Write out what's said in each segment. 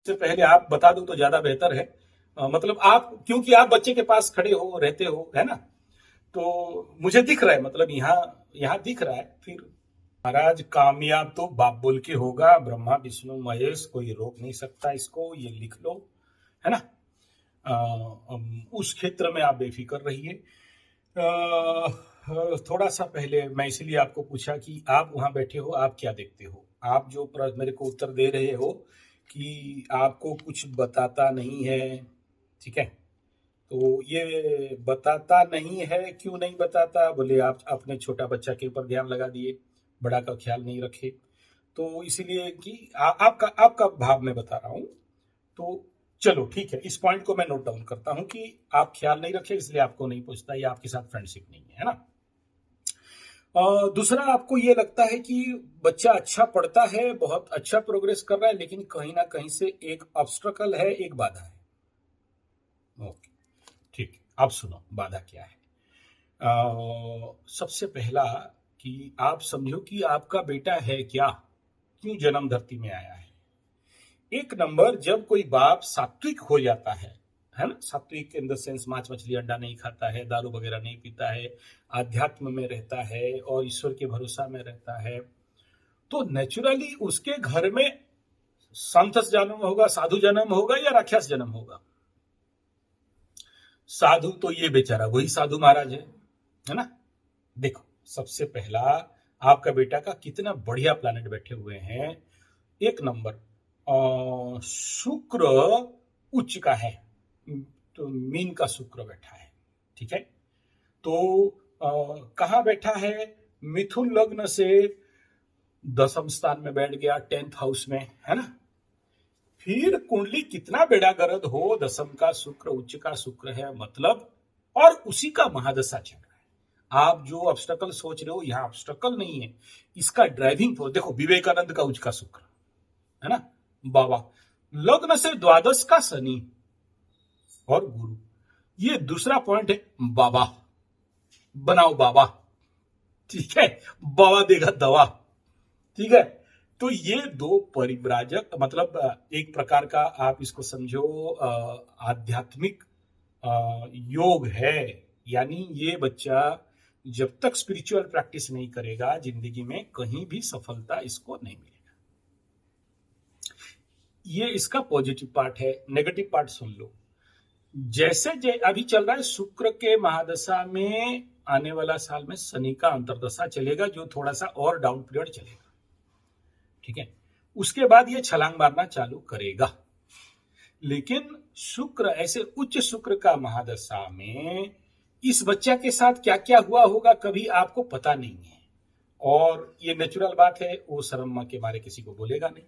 से पहले आप बता दो तो ज्यादा बेहतर है। मतलब आप, क्योंकि आप बच्चे के पास खड़े हो, रहते हो, है ना? तो मुझे दिख रहा है, मतलब यहाँ यहाँ दिख रहा है। फिर महाराज, कामयाब तो बाप बोल के होगा, ब्रह्मा विष्णु महेश, कोई रोक नहीं सकता इसको, ये लिख लो, है ना? उस क्षेत्र में आप बेफिक्र रहिए। थोड़ा सा पहले मैं इसलिए आपको पूछा कि आप वहां बैठे हो, आप क्या देखते हो? आप जो मेरे को उत्तर दे रहे हो कि आपको कुछ बताता नहीं है, ठीक है? तो ये बताता नहीं है, क्यों नहीं बताता? बोले आप अपने छोटा बच्चा के ऊपर ध्यान लगा दिए, बड़ा का ख्याल नहीं रखे। तो इसलिए कि आपका आपका भाव मैं बता रहा हूं। तो चलो ठीक है, इस पॉइंट को मैं नोट डाउन करता हूं कि आप ख्याल नहीं रखे, इसलिए आपको नहीं पूछता, या आपके साथ फ्रेंडशिप नहीं है ना? दूसरा, आपको ये लगता है कि बच्चा अच्छा पढ़ता है, बहुत अच्छा प्रोग्रेस कर रहा है, लेकिन कहीं ना कहीं से एक ऑब्स्ट्रकल है, एक बाधा है। ओके, ठीक है। अब सुनो बाधा क्या है। सबसे पहला कि आप समझो कि आपका बेटा है क्या, क्यों जन्म धरती में आया है। एक नंबर, जब कोई बाप सात्विक हो जाता है ना? सात्विक इन द सेंस मांस मछली अंडा नहीं खाता है, दारू वगैरह नहीं पीता है, आध्यात्म में रहता है और ईश्वर के भरोसा में रहता है, तो नेचुरली उसके घर में संत जन्म होगा, साधु जन्म होगा या राक्षस जन्म होगा? साधु तो ये बेचारा वही साधु महाराज है ना? देखो, सबसे पहला, आपका बेटा का कितना बढ़िया प्लैनेट बैठे हुए हैं। एक नंबर, शुक्र उच्च का है, तो मीन का शुक्र बैठा है, ठीक है? तो कहाँ बैठा है? मिथुन लग्न से दसम स्थान में बैठ गया, 10th हाउस में, है ना? फिर कुंडली कितना बेड़ा गर्द हो, दसम का शुक्र, उच्च का शुक्र है मतलब, और उसी का महादशा चल रहा है। आप जो ऑब्स्टकल सोच रहे हो, यहाँ ऑब्स्टकल नहीं है, इसका ड्राइविंग फोर्स देखो, विवेकानंद का उच्च का शुक्र, है ना? बाबा, लग्न से द्वादश का शनि और गुरु। ये दूसरा पॉइंट है, बाबा बनाओ बाबा, ठीक है? बाबा देगा दवा, ठीक है? तो ये दो परिव्राजक, मतलब एक प्रकार का आप इसको समझो आध्यात्मिक योग है। यानी ये बच्चा जब तक स्पिरिचुअल प्रैक्टिस नहीं करेगा, जिंदगी में कहीं भी सफलता इसको नहीं मिलेगा। ये इसका पॉजिटिव पार्ट है। नेगेटिव पार्ट सुन लो। जैसे अभी चल रहा है शुक्र के महादशा में, आने वाला साल में शनि का अंतरदशा चलेगा, जो थोड़ा सा और डाउन पीरियड चलेगा, ठीक है? उसके बाद ये छलांग मारना चालू करेगा। लेकिन शुक्र, ऐसे उच्च शुक्र का महादशा में इस बच्चा के साथ क्या क्या हुआ होगा कभी आपको पता नहीं है, और ये नेचुरल बात है, वो शर्म के मारे किसी को बोलेगा नहीं।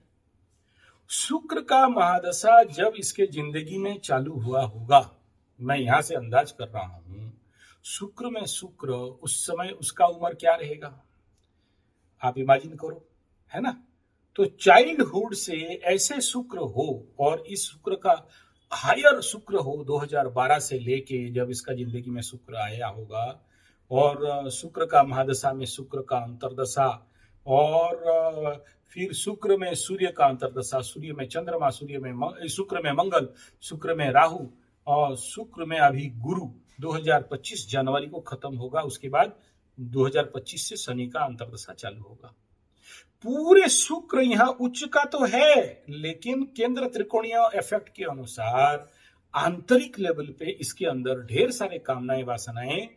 शुक्र का महादशा जब इसके जिंदगी में चालू हुआ होगा, मैं यहां से अंदाज कर रहा हूं, शुक्र में शुक्र, उस समय उसका उम्र क्या रहेगा आप इमेजिन करो, है ना? तो चाइल्डहुड से ऐसे शुक्र हो, और इस शुक्र का हायर शुक्र हो 2012 से लेके जब इसका जिंदगी में शुक्र आया होगा, और शुक्र का महादशा में शुक्र का अंतरदशा, और फिर शुक्र में सूर्य का अंतरदशा, सूर्य में चंद्रमा, शुक्र में मंगल, शुक्र में राहु, और शुक्र में अभी गुरु 2025 जनवरी को खत्म होगा। उसके बाद 2025 से शनि का अंतरदशा चालू होगा। पूरे शुक्र यहाँ उच्च का तो है, लेकिन केंद्र त्रिकोणीय इफेक्ट के अनुसार आंतरिक लेवल पे इसके अंदर ढेर सारे कामनाएं, वासनाएं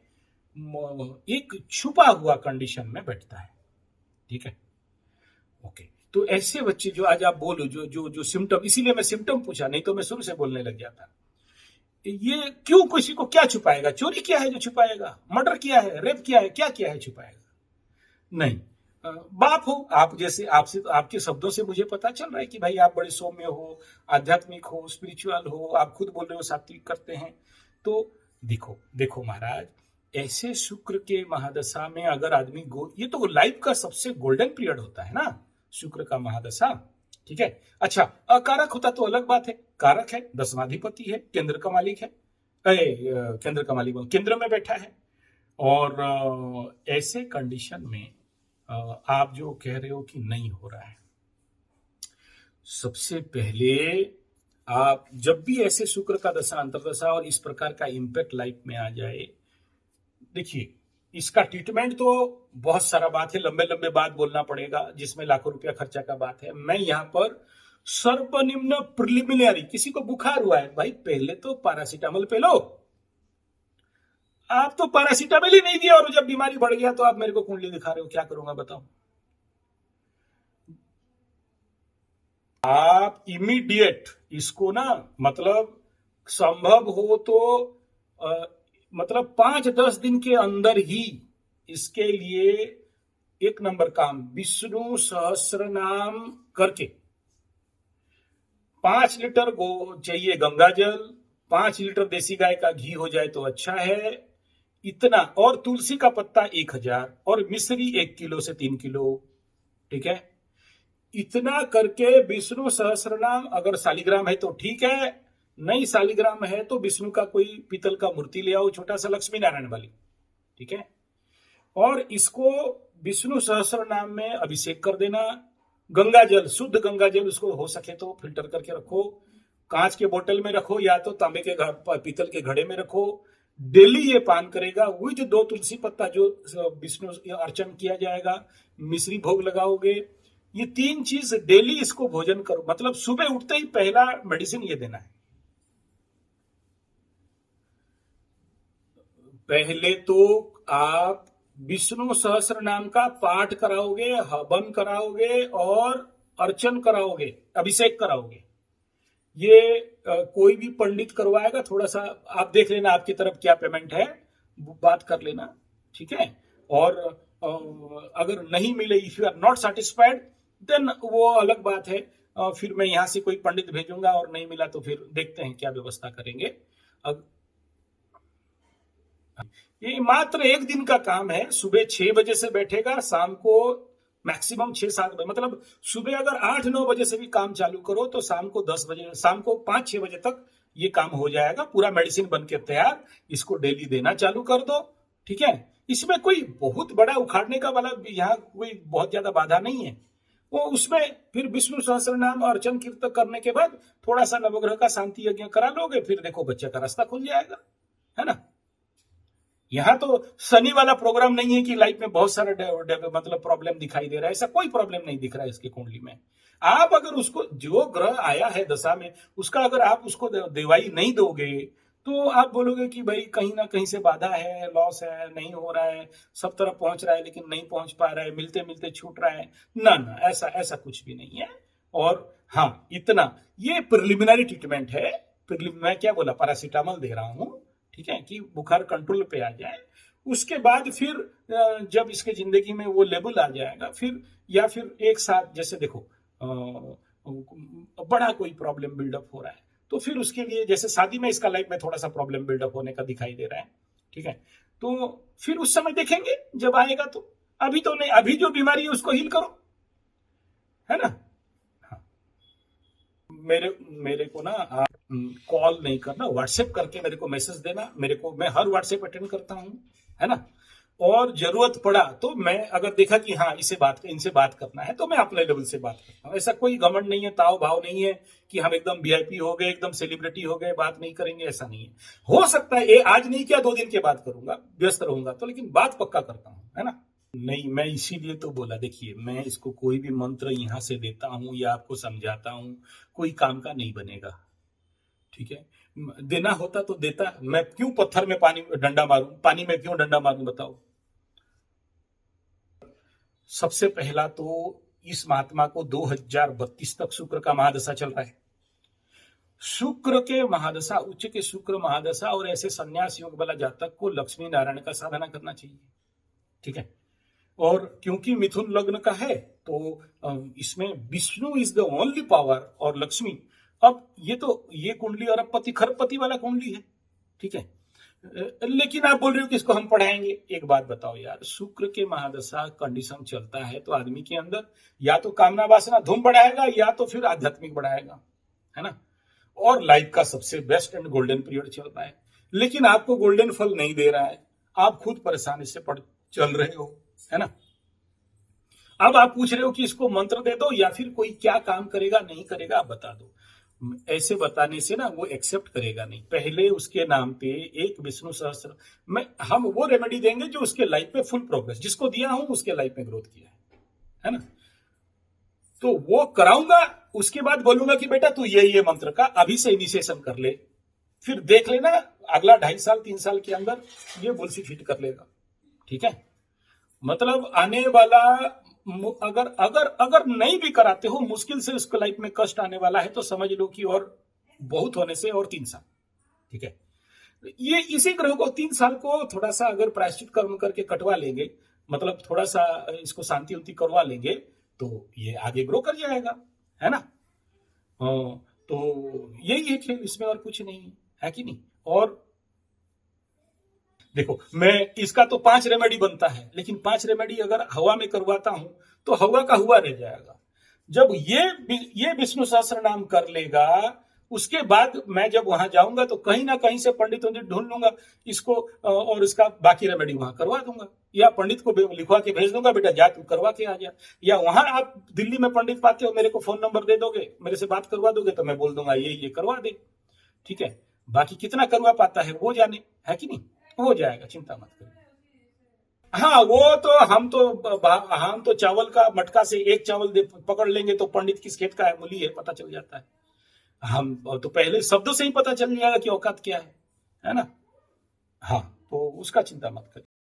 एक छुपा हुआ कंडीशन में बैठता है, ठीक है? ओके, तो ऐसे बच्चे जो आज आप बोलो, जो जो जो सिम्टम, इसीलिए मैं सिम्टम पूछा, नहीं तो मैं शुरू से बोलने लग जाता। ये क्यों, किसी को क्या छुपाएगा? चोरी किया है जो छुपाएगा, मर्डर किया है, रेप किया है, क्या किया है छुपाएगा? नहीं। बाप हो आप, जैसे आपसे, आपके शब्दों से मुझे पता चल रहा है कि भाई आप बड़े सौम्य हो, आध्यात्मिक हो, स्पिरिचुअल हो, आप खुद बोल रहे हो सात्विक करते हैं। तो देखो देखो महाराज, ऐसे शुक्र के महादशा में अगर आदमी ये तो लाइफ का सबसे गोल्डन पीरियड होता है ना, शुक्र का महादशा, ठीक है? अच्छा, अकारक होता तो अलग बात है, कारक है, दसमाधिपति है, केंद्र का मालिक है, केंद्र का मालिक केंद्र में बैठा है। और ऐसे कंडीशन में आप जो कह रहे हो कि नहीं हो रहा है, सबसे पहले आप जब भी ऐसे शुक्र का दशा अंतर्दशा और इस प्रकार का इम्पैक्ट लाइफ में आ जाए, देखिए इसका ट्रीटमेंट तो बहुत सारा बात है, लंबे लंबे बात बोलना पड़ेगा जिसमें लाखों रुपया खर्चा का बात है। मैं यहाँ पर सर्वनिम्न प्रिलिमिनरी, किसी को बुखार हुआ है भाई पहले तो पैरासीटामोल पे लो। आप तो पैरासीटामोल ही नहीं दिया और जब बीमारी बढ़ गया तो आप मेरे को कुंडली दिखा रहे हो, क्या करूंगा बताओ। आप इमीडिएट इसको ना, मतलब संभव हो तो मतलब 5-10 दिन के अंदर ही इसके लिए एक नंबर काम, विष्णु सहस्त्र नाम करके 5 लीटर चाहिए गंगा जल, 5 लीटर देसी गाय का घी हो जाए तो अच्छा है इतना, और तुलसी का पत्ता 1000 और मिश्री 1 किलो से 3 किलो, ठीक है। इतना करके विष्णु सहस्रनाम, अगर शालिग्राम है तो ठीक है, नहीं शालिग्राम है तो विष्णु का कोई पीतल का मूर्ति ले आओ छोटा सा, लक्ष्मी नारायण वाली, ठीक है। और इसको विष्णु सहस्र नाम में अभिषेक कर देना। गंगा जल, शुद्ध गंगा जल, उसको हो सके तो फिल्टर करके रखो, कांच के बोतल में रखो या तो तांबे के पीतल के घड़े में रखो। डेली ये पान करेगा विद 2 तुलसी पत्ता जो विष्णु अर्चन किया जाएगा, मिश्री भोग लगाओगे, ये 3 चीज डेली इसको भोजन करो। मतलब सुबह उठते ही पहला मेडिसिन ये देना है। पहले तो आप विष्णु सहस्र नाम का पाठ कराओगे, हवन कराओगे और अर्चन कराओगे, अभिषेक कराओगे। ये कोई भी पंडित करवाएगा, थोड़ा सा आप देख लेना आपकी तरफ क्या पेमेंट है, बात कर लेना, ठीक है। और अगर नहीं मिले, if you are not satisfied then वो अलग बात है, फिर मैं यहां से कोई पंडित भेजूंगा और नहीं मिला तो फिर देखते हैं क्या व्यवस्था करेंगे। अब ये मात्र 1 दिन का काम है। सुबह 6 बजे से बैठेगा, शाम को मैक्सिमम 6-7 बजे, मतलब सुबह अगर 8-9 बजे से भी काम चालू करो तो शाम को 10 बजे, शाम को 5-6 बजे तक ये काम हो जाएगा, पूरा मेडिसिन बन के तैयार। इसको डेली देना चालू कर दो, ठीक है। इसमें कोई बहुत बड़ा उखाड़ने का वाला यहाँ कोई बहुत ज्यादा बाधा नहीं है। वो उसमें फिर विष्णु सहस्त्र नाम अर्चन कीर्तन करने के बाद थोड़ा सा नवग्रह का शांति यज्ञ करा लोगे, फिर देखो बच्चे का रास्ता खुल जाएगा, है ना। यहाँ तो शनि वाला प्रोग्राम नहीं है कि लाइफ में बहुत सारा मतलब प्रॉब्लम दिखाई दे रहा है, ऐसा कोई प्रॉब्लम नहीं दिख रहा है इसकी कुंडली में। आप अगर उसको, जो ग्रह आया है दशा में, उसका अगर आप उसको दवाई नहीं दोगे तो आप बोलोगे कि भाई कहीं ना कहीं से बाधा है, लॉस है, नहीं हो रहा है, सब तरफ पहुंच रहा है लेकिन नहीं पहुंच पा रहा है, मिलते मिलते छूट रहा है। ना ना, ऐसा ऐसा कुछ भी नहीं है। और हाँ, इतना ये प्रिलिमिनरी ट्रीटमेंट है। मैं क्या बोला, पैरासीटामोल दे रहा हूं, ठीक है, कि बुखार कंट्रोल पे आ जाए। उसके बाद फिर जब इसके जिंदगी में वो लेवल आ जाएगा, फिर या फिर एक साथ, जैसे देखो बड़ा कोई प्रॉब्लम बिल्डअप हो रहा है तो फिर उसके लिए, जैसे शादी में इसका लाइफ में थोड़ा सा प्रॉब्लम बिल्डअप होने का दिखाई दे रहा है, ठीक है, तो फिर उस समय देखेंगे जब आएगा तो। अभी तो नहीं, अभी जो बीमारी है उसको हील करो, है ना। हाँ। मेरे को ना आप कॉल नहीं करना, व्हाट्सएप करके मेरे को मैसेज देना। मेरे को, मैं हर व्हाट्सएप अटेंड करता हूं, है ना। और जरूरत पड़ा तो मैं अगर देखा कि हाँ इनसे बात करना है तो मैं अपने लेवल से बात करता हूँ। ऐसा कोई घमंड नहीं है, ताव भाव नहीं है कि हम एकदम वीआईपी हो गए, एकदम सेलिब्रिटी हो गए, बात नहीं करेंगे, ऐसा नहीं है। हो सकता है ये आज नहीं किया, 2 दिन के बाद करूंगा, व्यस्त रहूंगा तो, लेकिन बात पक्का करता हूँ, है ना। नहीं, मैं इसीलिए तो बोला, देखिए मैं इसको कोई भी मंत्र यहां से देता हूं या आपको समझाता हूं, कोई काम का नहीं बनेगा, ठीक है। देना होता तो देता, मैं क्यों पत्थर में पानी डंडा मारूं, पानी में क्यों डंडा मारूं बताओ। सबसे पहला तो इस महात्मा को 2032 तक शुक्र का महादशा चल रहा है। शुक्र के महादशा, उच्च के शुक्र महादशा और ऐसे संन्यास योग वाला जातक को लक्ष्मी नारायण का साधना करना चाहिए, ठीक है। और क्योंकि मिथुन लग्न का है तो इसमें Vishnu is the only power और लक्ष्मी। अब ये कुंडली अरबपति खरबपति वाला कुंडली है, ठीक है। लेकिन आप बोल रहे हो कि इसको हम पढ़ाएंगे। एक बात बताओ यार, शुक्र के महादशा कंडीशन चलता है तो आदमी के अंदर या तो कामना वासना धूम बढ़ाएगा या तो फिर आध्यात्मिक बढ़ाएगा, है ना। और लाइफ का सबसे बेस्ट एंड गोल्डन पीरियड चल रहा है, लेकिन आपको गोल्डन फल नहीं दे रहा है, आप खुद परेशानी से चल रहे हो, है ना। अब आप पूछ रहे हो कि इसको मंत्र दे दो या फिर कोई क्या काम करेगा नहीं करेगा, आप बता दो। ऐसे बताने से ना वो एक्सेप्ट करेगा नहीं। पहले उसके नाम पे एक विष्णु सहस्त्र में हम वो रेमेडी देंगे जो उसके लाइफ में फुल प्रोग्रेस, जिसको दिया हूं उसके लाइफ में ग्रोथ किया है ना। तो वो कराऊंगा, उसके बाद बोलूंगा कि बेटा तू ये मंत्र का अभी से इनिशिएशन कर ले, फिर देख लेना अगला 2.5 साल 3 साल के अंदर ये बुलसी फिट कर लेगा। ठीक है, मतलब आने वाला अगर अगर अगर नहीं भी कराते हो, मुश्किल से उसको लाइफ में कष्ट आने वाला है तो समझ लो कि और बहुत होने से और 3 साल। ठीक है, ये इसी ग्रह को 3 साल को थोड़ा सा अगर प्रायश्चित कर्म करके कटवा लेंगे, मतलब थोड़ा सा इसको शांति उंति करवा लेंगे तो ये आगे ग्रो कर जाएगा, है ना। तो यही है खेल, इसमें और कुछ नहीं है कि नहीं। और देखो मैं इसका तो 5 रेमेडी बनता है, लेकिन 5 रेमेडी अगर हवा में करवाता हूं तो हवा का हुआ रह जाएगा। जब ये विष्णु सहस्त्र नाम कर लेगा, उसके बाद मैं जब वहां जाऊंगा तो कहीं ना कहीं से पंडित ढूंढ लूंगा इसको, और इसका बाकी रेमेडी वहां करवा दूंगा, या पंडित को लिखवा के भेज दूंगा, बेटा जा तू करवा के आ जा। या वहां आप दिल्ली में पंडित पाते हो, मेरे को फोन नंबर दे दोगे, मेरे से बात करवा दोगे, तो मैं बोल दूंगा ये करवा दे। ठीक है, बाकी कितना करवा पाता है वो जाने, है कि नहीं, हो जाएगा, चिंता मत करिए। हाँ वो तो हम तो चावल का मटका से एक चावल पकड़ लेंगे तो पंडित किस खेत का है, मूली है, पता चल जाता है। हम तो पहले शब्दों से ही पता चल जाएगा कि औकात क्या है ना। हाँ, तो उसका चिंता मत करिए।